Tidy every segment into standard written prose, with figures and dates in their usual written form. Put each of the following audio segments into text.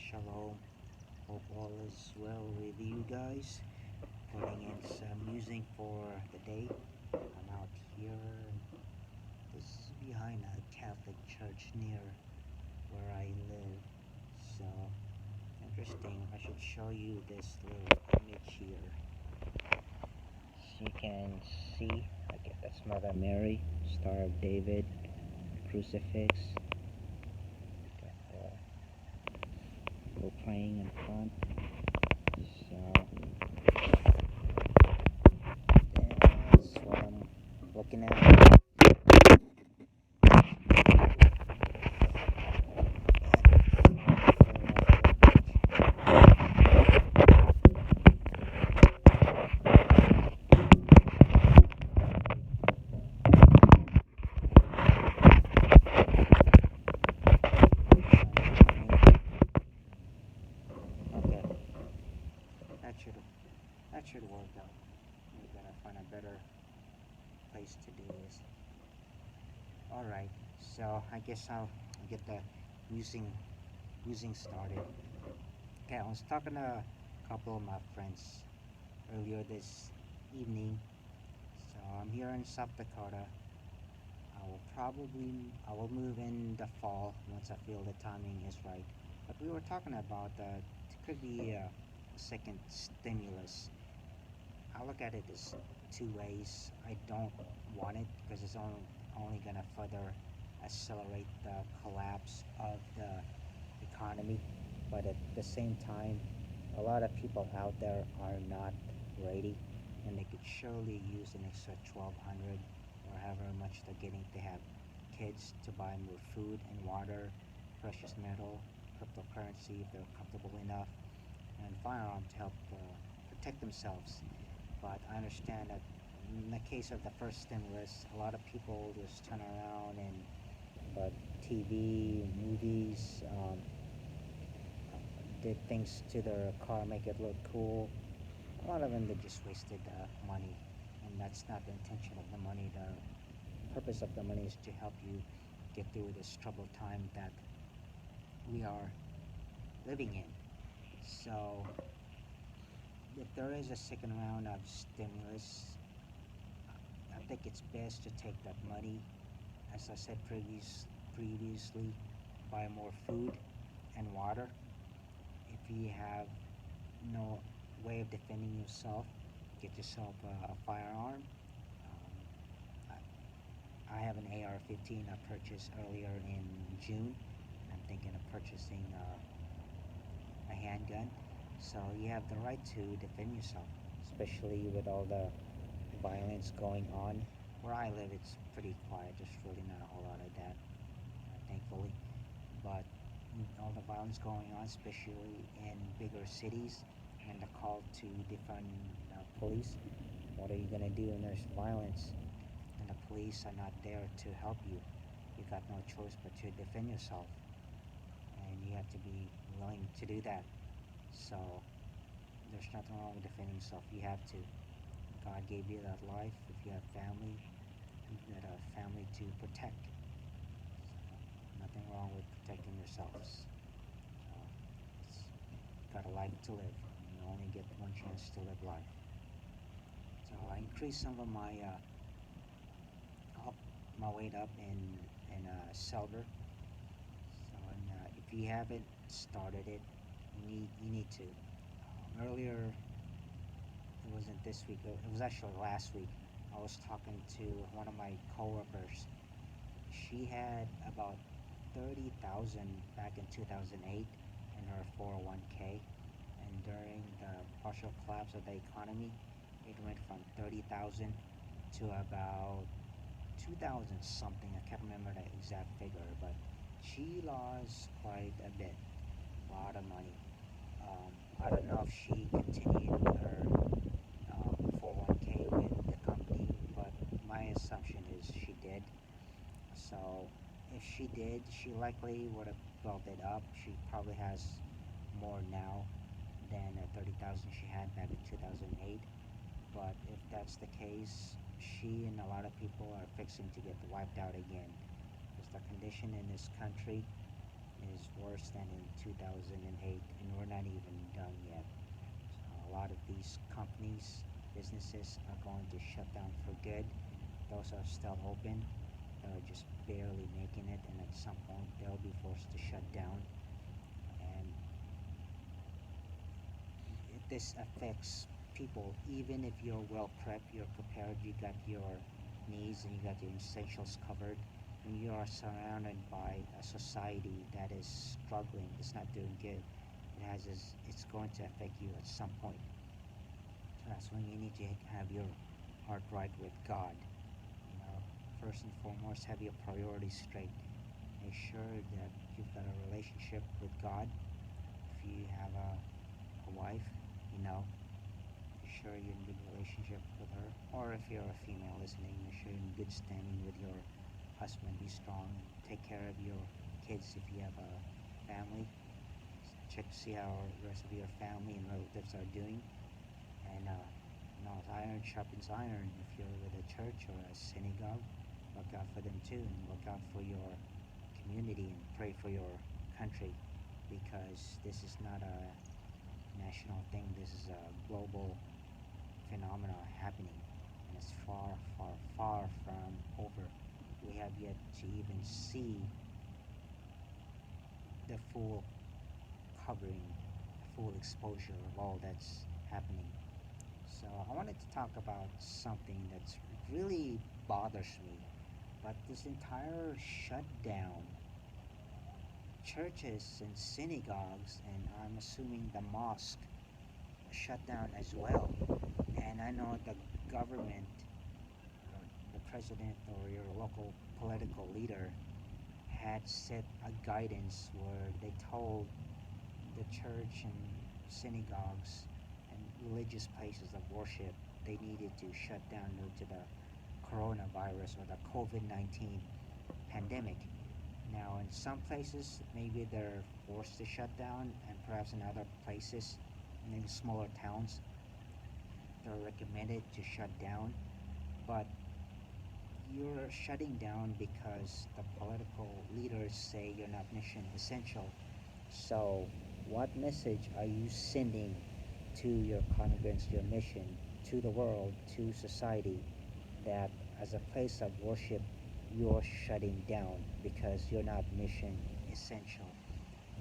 Shalom. Hope all is well with you guys. Putting in some music for the day. I'm out here. This is behind a Catholic church near where I live. So interesting. I should show you this little image here. So you can see, that's Mother Mary, Star of David, crucifix. Got people praying in front. So that's what I'm looking at. Okay, that should work out. We gotta find a better place to do this. Alright, so I guess I'll get the using started. Okay, I was talking to a couple of my friends earlier this evening. So I'm here in South Dakota. I will move in the fall once I feel the timing is right. But we were talking about that it could be a second stimulus. I look at it as two ways. I don't want it because it's only gonna further accelerate the collapse of the economy. But at the same time, a lot of people out there are not ready, and they could surely use an extra 1,200 or however much they're getting to have kids to buy more food and water, precious metal, cryptocurrency if they're comfortable enough, and firearm to help protect themselves. But I understand that in the case of the first stimulus, a lot of people just turn around and but TV, movies, did things to their car, make it look cool. A lot of them, they just wasted money, and that's not the intention of the money. The purpose of the money is to help you get through this troubled time that we are living in. So, if there is a second round of stimulus, I think it's best to take that money, as I said previously, buy more food and water. If you have no way of defending yourself, get yourself a firearm. I have an AR-15 I purchased earlier in June. I'm thinking of purchasing a handgun. So you have the right to defend yourself, especially with all the violence going on. Where I live, it's pretty quiet. There's really not a whole lot of that, thankfully. But all the violence going on, especially in bigger cities, and the call to defund police. What are you gonna do when there's violence and the police are not there to help you? You got no choice but to defend yourself, and you have to be willing to do that. So there's nothing wrong with defending yourself. You have to. God gave you that life. If you have family, you got a family to protect. So nothing wrong with protecting yourselves. It's got a life to live. You only get one chance to live life. So I increased some of my up my weight up in silver. So if you haven't started it, you need to. Earlier, it wasn't this week. It was actually last week. I was talking to one of my coworkers. She had about 30,000 back in 2008 in her 401k, and during the partial collapse of the economy, it went from 30,000 to about 2,000 something. I can't remember the exact figure, but she lost quite a bit, a lot of money. I don't know if she continued her 401k with the company, but my assumption is she did. So if she did, she likely would have built it up. She probably has more now than the 30,000 she had back in 2008. But if that's the case, she and a lot of people are fixing to get wiped out again, because the condition in this country is worse than in 2008, and we're not even done yet. A lot of these companies, businesses are going to shut down for good. Those are still open. They're just barely making it, and at some point they'll be forced to shut down. And this affects people, even if you're well prepped, you're prepared, you got your needs and you got your essentials covered, and you are surrounded by a society that is struggling, it's not doing good. It's going to affect you at some point. So that's when you need to have your heart right with God. First and foremost, have your priorities straight. Make sure that you've got a relationship with God. If you have a wife, you know, make sure you're in good relationship with her. Or if you're a female listening, make sure you're in good standing with your husband. Be strong. Take care of your kids if you have a family. Check to see how the rest of your family and relatives are doing. And iron sharpens iron. If you're with a church or a synagogue, look out for them too, and look out for your community and pray for your country, because this is not a national thing. This is a global phenomenon happening, and it's far, far, far from over. We have yet to even see the full covering, the full exposure of all that's happening. So I wanted to talk about something that's really bothers me. But this entire shutdown, churches and synagogues, and I'm assuming the mosque shut down as well. And I know the government, or the president, or your local political leader had set a guidance where they told the church and synagogues and religious places of worship they needed to shut down due to the coronavirus or the COVID-19 pandemic. Now, in some places, maybe they're forced to shut down, and perhaps in other places, maybe smaller towns, they're recommended to shut down. But you're shutting down because the political leaders say you're not mission essential. So, what message are you sending to your congregants, your mission, to the world, to society, that as a place of worship you're shutting down because you're not mission essential?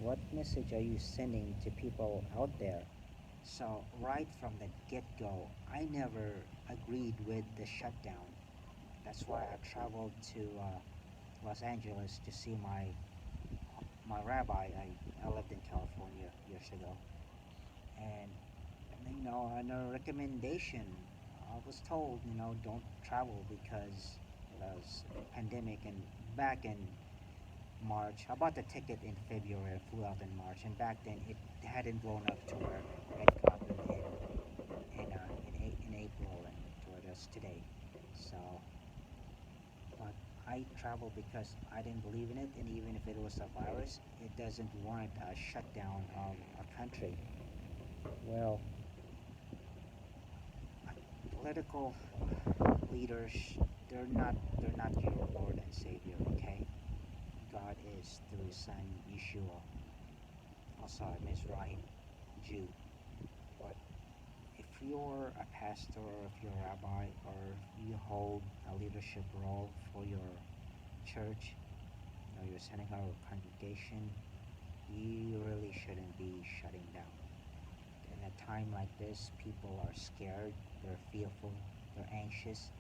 What message are you sending to people out there? So, right from the get go, I never agreed with the shutdown. That's why I traveled to Los Angeles to see my rabbi. I lived in California years ago. And on a recommendation, I was told, don't travel because it was a pandemic. And back in March, I bought the ticket in February, flew out in March, and back then it hadn't blown up to where it gotten in April and to where it is today. So, but I traveled because I didn't believe in it, and even if it was a virus, it doesn't warrant a shutdown of a country. Well, political leaders, they're not your Lord and Savior, okay? God is through his son Yeshua, also a Mizrahi Jew. But if you're a pastor, or if you're a rabbi, or if you hold a leadership role for your church, your synagogue or congregation, you really shouldn't be shutting down. In a time like this, people are scared, they're fearful, they're anxious.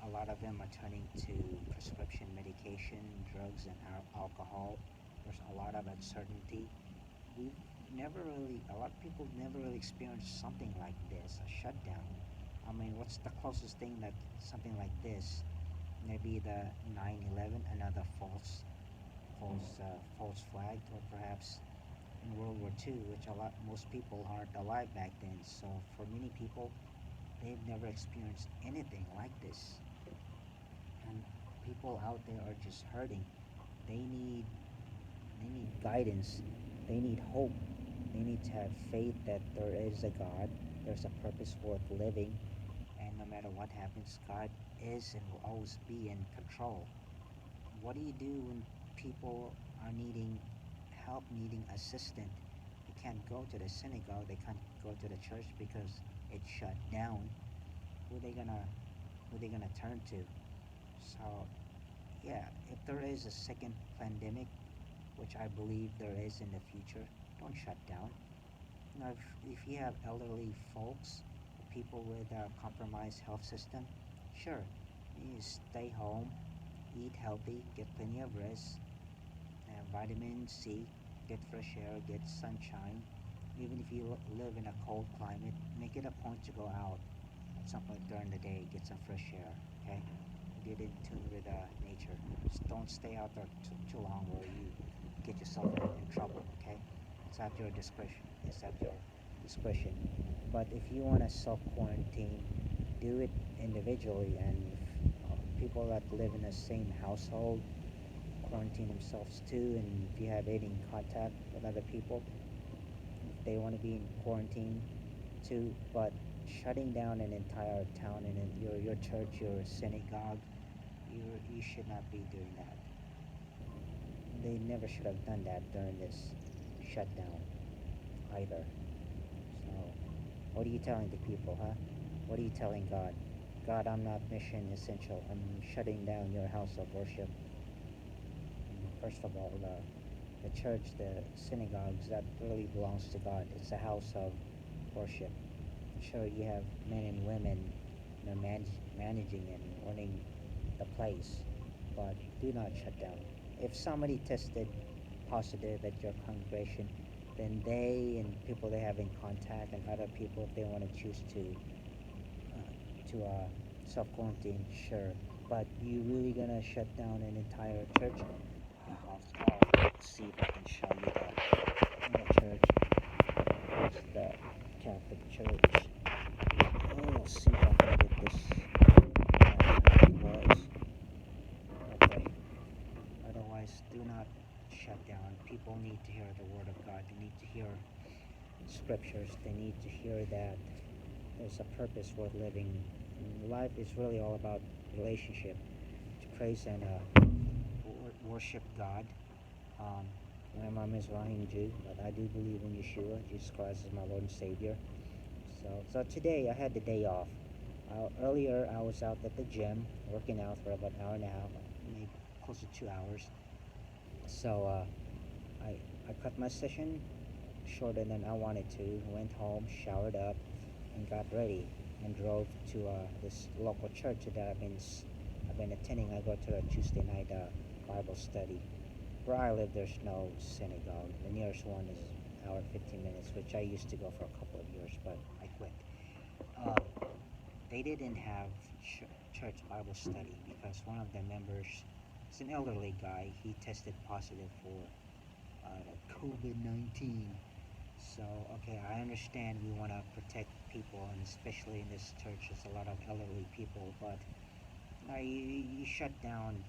A lot of them are turning to prescription medication, drugs, and alcohol. There's a lot of uncertainty. We've a lot of people never really experienced something like this, a shutdown. I mean, what's the closest thing that something like this? Maybe the 9/11, another false flag, or perhaps in World War II, which most people aren't alive back then. So for many people, they've never experienced anything like this, and people out there are just hurting. They need they need guidance. They need hope. They need to have faith that there is a God. There's a purpose worth living, and no matter what happens, God is and will always be in control. What do you do when people are needing help needing assistance, they can't go to the synagogue, they can't go to the church because it's shut down. Who they gonna who they gonna turn to? So yeah, if there is a second pandemic, which I believe there is in the future, don't shut down. If you have elderly folks, people with a compromised health system, sure, you stay home, eat healthy, get plenty of rest, vitamin C, get fresh air, get sunshine. Even if you live in a cold climate, make it a point to go out at some point during the day, get some fresh air, okay? Get in tune with nature. Just don't stay out there too long where you get yourself in trouble, okay? It's at your discretion. It's at your discretion. But if you want to self quarantine, do it individually. And if people that live in the same household quarantine themselves too, and if you have any contact with other people, if they want to be in quarantine too, but shutting down an entire town and your church, your synagogue, you should not be doing that. They never should have done that during this shutdown either. So, what are you telling the people, huh? What are you telling God? God, I'm not mission essential. I'm shutting down your house of worship. First of all, the church, the synagogues, that really belongs to God. It's a house of worship. Sure, you have men and women, managing and running the place, but do not shut down. If somebody tested positive at your congregation, then they and people they have in contact and other people, if they want to choose to self quarantine, sure. But you really gonna shut down an entire church? I'll see if I can show you the church. It's the Catholic Church. Oh, let's see if I can get this. It was okay. Otherwise, do not shut down. People need to hear the word of God. They need to hear scriptures. They need to hear that there's a purpose worth living. And life is really all about relationship, to praise and worship God. Um, my mom is Rahim Jew, but I do believe in Yeshua, Jesus Christ is my Lord and Savior. So today I had the day off. Earlier I was out at the gym working out for about an hour and a half, maybe close to 2 hours. So I cut my session shorter than I wanted to. Went home, showered up, and got ready, and drove to this local church that I've been attending. I go to a Tuesday night Bible study. Where I live, there's no synagogue. The nearest one is an hour and 15 minutes, which I used to go for a couple of years, but I quit. They didn't have church Bible study because one of the members is an elderly guy. He tested positive for COVID-19. So, okay, I understand we want to protect people, and especially in this church, there's a lot of elderly people, but you shut down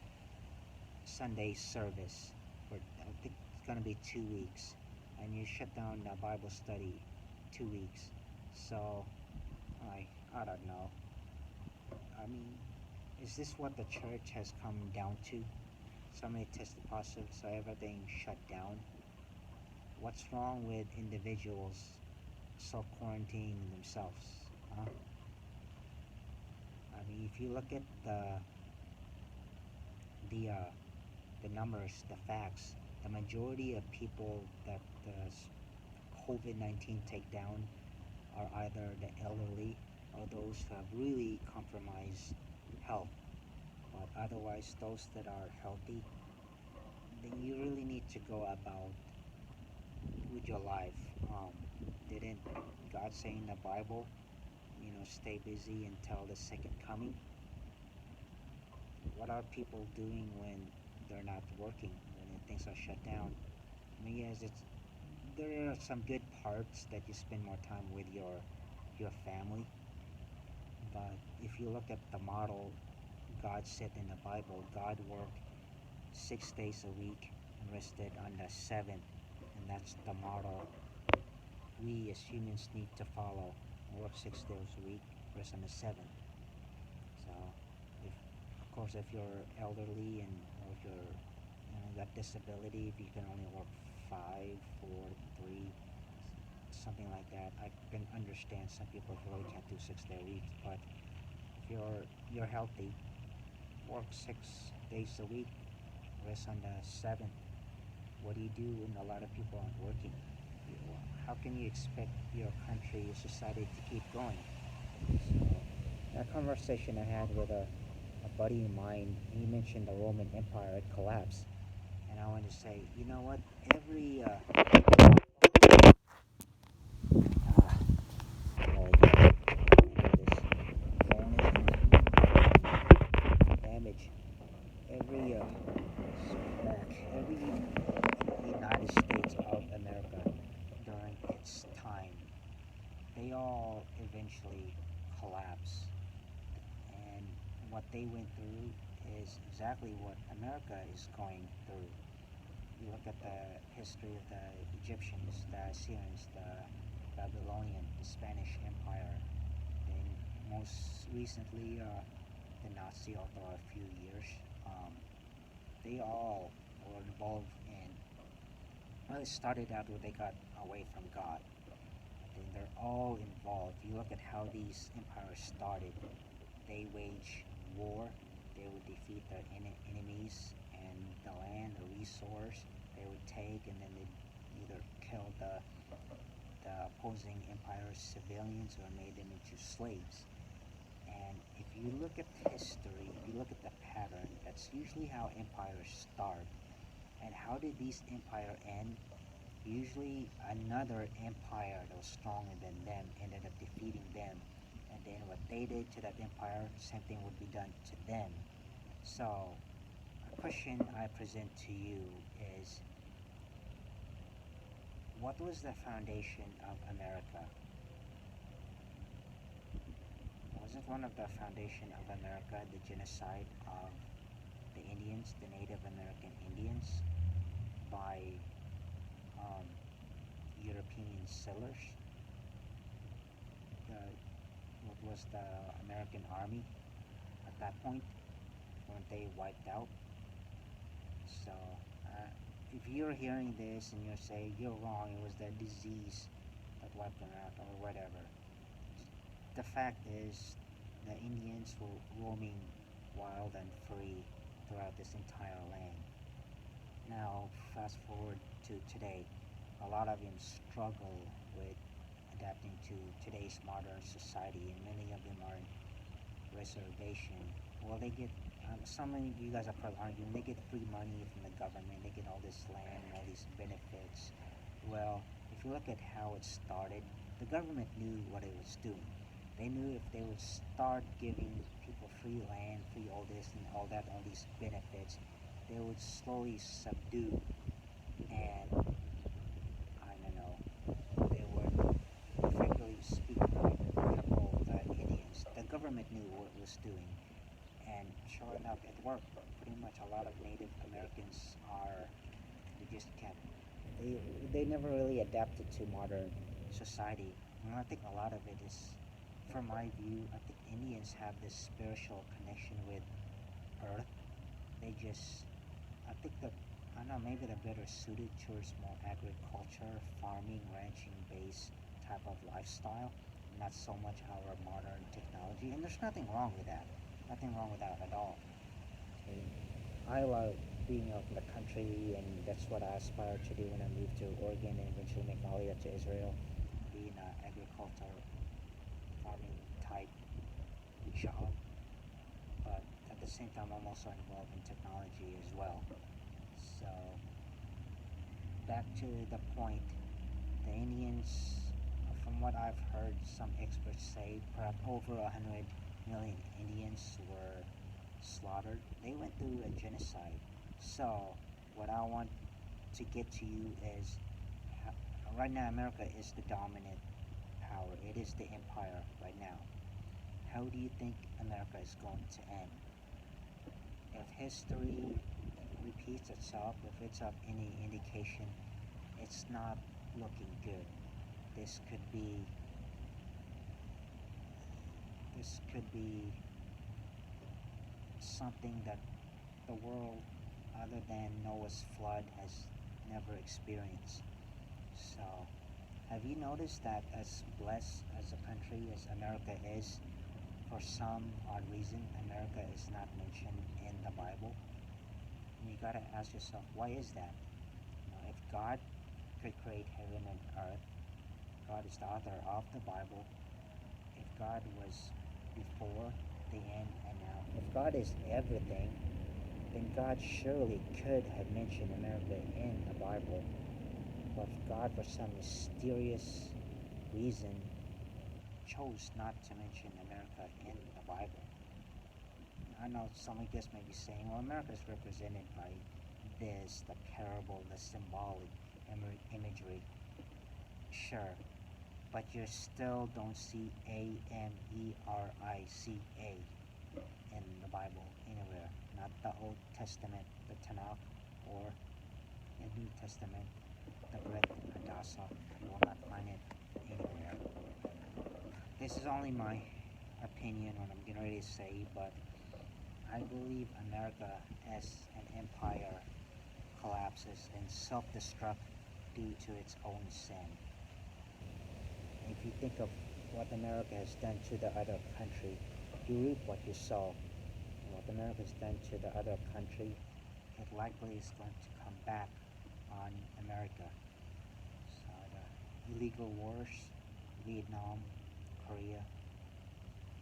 Sunday service for, I think it's going to be 2 weeks, and you shut down Bible study 2 weeks. So, I don't know. I mean, is this what the church has come down to? Somebody tested positive, so everything shut down. What's wrong with individuals self-quarantining themselves? Huh? I mean, if you look at the uh, the numbers, the facts, the majority of people that COVID-19 take down are either the elderly or those who have really compromised health. But otherwise, those that are healthy, then you really need to go about with your life. Didn't God say in the Bible, stay busy until the second coming? What are people doing when they're not working, when things are shut down? I mean, yes, there are some good parts that you spend more time with your family, but if you look at the model God set in the Bible, God worked 6 days a week and rested on the seventh, and that's the model we as humans need to follow. Work 6 days a week, rest on the seventh. So, if of course if you're elderly and or if you're got disability, if you can only work 5, 4, 3, something like that. I can understand some people who really can't do 6 day weeks, but if you're healthy, work 6 days a week, rest on the seventh. What do you do when a lot of people aren't working? How can you expect your country, your society to keep going? So, a conversation I had with a buddy of mine, he mentioned the Roman Empire had collapsed. And I want to say, you know what? Every damage, every back, every United States of America during its time, they all eventually collapse. And what they went through is exactly what America is going through. You look at the history of the Egyptians, the Assyrians, the Babylonian, the Spanish Empire, and most recently the Nazi after a few years. Um, they all were involved in, well, it started out where they got away from God. And they're all involved. You look at how these empires started. They wage war. They would defeat their enemies and the land, the resource. They would take and then they'd either kill the opposing empire's civilians or made them into slaves. And if you look at history, if you look at the pattern, that's usually how empires start. And how did these empires end? Usually another empire that was stronger than them ended up defeating them. And then what they did to that empire, same thing would be done to them. So, a question I present to you is, what was the foundation of America? Wasn't one of the foundation of America the genocide of the Indians, the Native American Indians, by um, European settlers? The, what was the American army at that point? Weren't they wiped out? So, if you're hearing this and you're saying you're wrong, it was that disease that wiped them out or whatever. The fact is, the Indians were roaming wild and free throughout this entire land. Now, fast forward to today, a lot of them struggle with adapting to today's modern society, and many of them are in reservation. Well, they get some of you guys are probably arguing they get free money from the government, they get all this land and all these benefits. Well, if you look at how it started, the government knew what it was doing. They knew if they would start giving people free land, free all this and all that, all these benefits, they would slowly subdue and I don't know, they would effectively speak cripple the Indians. The government knew what it was doing, and sure enough, it worked. Pretty much a lot of Native Americans are, they just can't, they never really adapted to modern society. And I think a lot of it is, from my view, I think Indians have this spiritual connection with earth. They just, I think I don't know, maybe they're better suited towards more agriculture, farming, ranching based type of lifestyle, not so much our modern technology. And there's nothing wrong with that. Nothing wrong with that at all. And I love being out in the country, and that's what I aspire to do when I move to Oregon and eventually make Aliyah to Israel, be in an agriculture, farming type job. But at the same time, I'm also involved in technology as well. So, back to the point, the Indians, from what I've heard some experts say, perhaps over 100 million Indians were slaughtered. They went through a genocide. So, what I want to get to you is, right now America is the dominant power. It is the empire right now. How do you think America is going to end? If history repeats itself, if it's of any indication, it's not looking good. This could be this could be something that the world, other than Noah's flood, has never experience. So, have you noticed that as blessed as a country as America is, for some odd reason, America is not mentioned in the Bible? And you gotta ask yourself, why is that? If God could create heaven and earth, God is the author of the Bible. If God was before, the end, and now, if God is everything, then God surely could have mentioned America in the Bible. But God, for some mysterious reason, chose not to mention America in the Bible. I know some of you may be saying, well, America is represented by this, the parable, the symbolic imagery. Sure, but you still don't see America in the Bible anywhere. Not the Old Testament, the Tanakh, or the New Testament, the Brit Hadassah. You will not find it anywhere. This is only my opinion, what I'm getting ready to say, but I believe America as an empire collapses and self-destruct due to its own sin. If you think of what America has done to the other country, you reap what you sow. And what America has done to the other country, it likely is going to come back on America. So the illegal wars, Vietnam, Korea,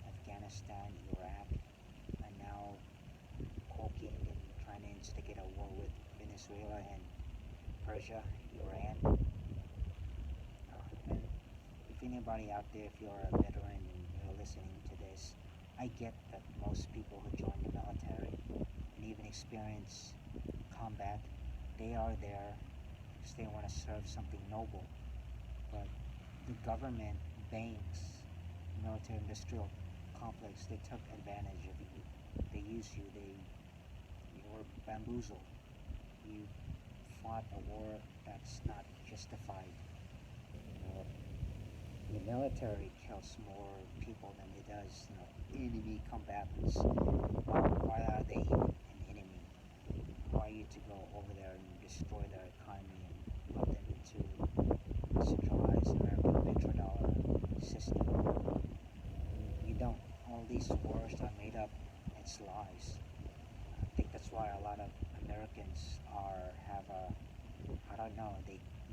Afghanistan, Iraq, and now poking and trying to instigate a war with Venezuela and Persia, Iran. And if anybody out there, if you're a veteran and you're listening to this, I get that most people who join the military and even experience combat, they are there because they want to serve something noble. But the government, banks, military industrial complex, they took advantage of you. They used you. You were bamboozled. You fought a war that's not justified. The military kills more people than it does, enemy combatants. Why are they even an enemy? Why are you to go over there and destroy their economy and put them into centralized American petrodollar system? You don't. All these wars are made up. It's lies. I think that's why a lot of Americans have a, I don't know,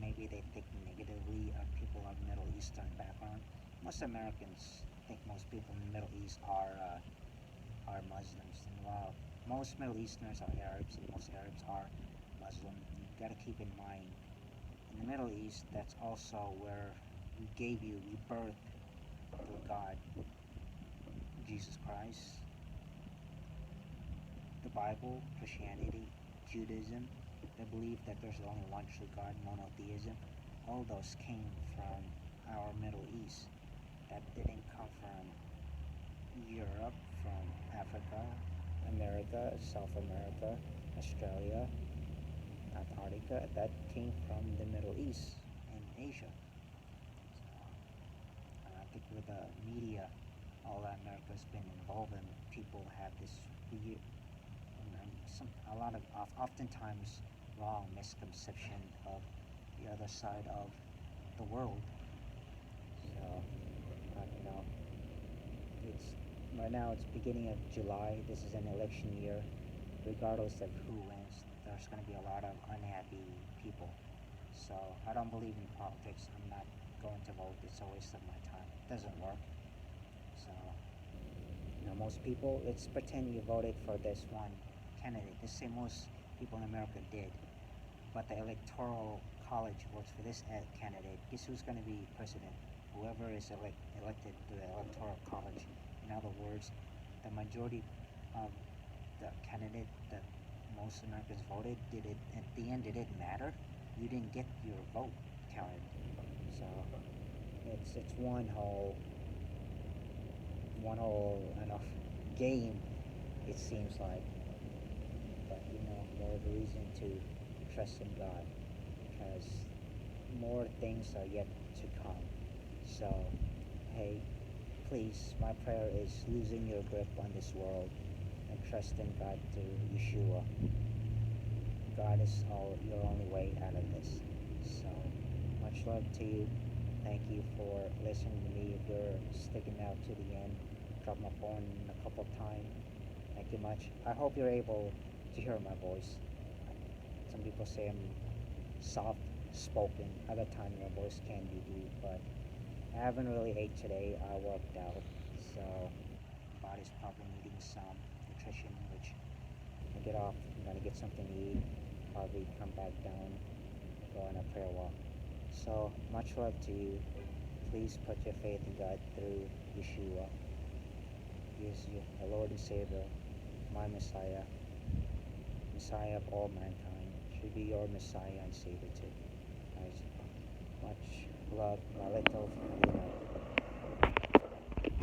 maybe they think negatively of people of Middle Eastern background. Most Americans think most people in the Middle East are Muslims, and while most Middle Easterners are Arabs and most Arabs are Muslim, you gotta keep in mind, in the Middle East, that's also where we birth through God, Jesus Christ, the Bible, Christianity, Judaism, the belief that there's only one true God, monotheism. All those came from our Middle East. That didn't come from Europe, from Africa, America, South America, Australia, Antarctica. That came from the Middle East and Asia. I think with the media, all that America's been involved in, people have this weird, oftentimes wrong misconception of the other side of the world. So, it's right now. It's beginning of July. This is an election year. Regardless of who wins, there's going to be a lot of unhappy people. So I don't believe in politics. I'm not going to vote. It's a waste of my time. It doesn't work. So, most people, let's pretend you voted for this one candidate. Let's say most people in America did. But the electoral college votes for this candidate. Guess who's going to be president? Whoever is elected to the electoral college. In other words, the majority of the candidate that most Americans voted, at the end, did it matter? You didn't get your vote counted. So it's one whole game, it seems like. But more of a reason to trust in God, because more things are yet to come. So hey, please, my prayer is losing your grip on this world and trust in God through Yeshua. God is your only way out of this. love to you. Thank you for listening to me. If you're sticking out to the end, drop my phone a couple times. Thank you much. I hope you're able to hear my voice. Some people say I'm soft spoken. Other times my voice can be deep, but I haven't really ate today. I worked out, so body's probably needing some nutrition, which I get off. I'm gonna get something to eat. Probably come back down, go on a prayer walk. So much love to you. Please put your faith in God through Yeshua. He is the Lord and Savior, my Messiah, Messiah of all mankind. Should be your Messiah and Savior too. Guys, much love, my little,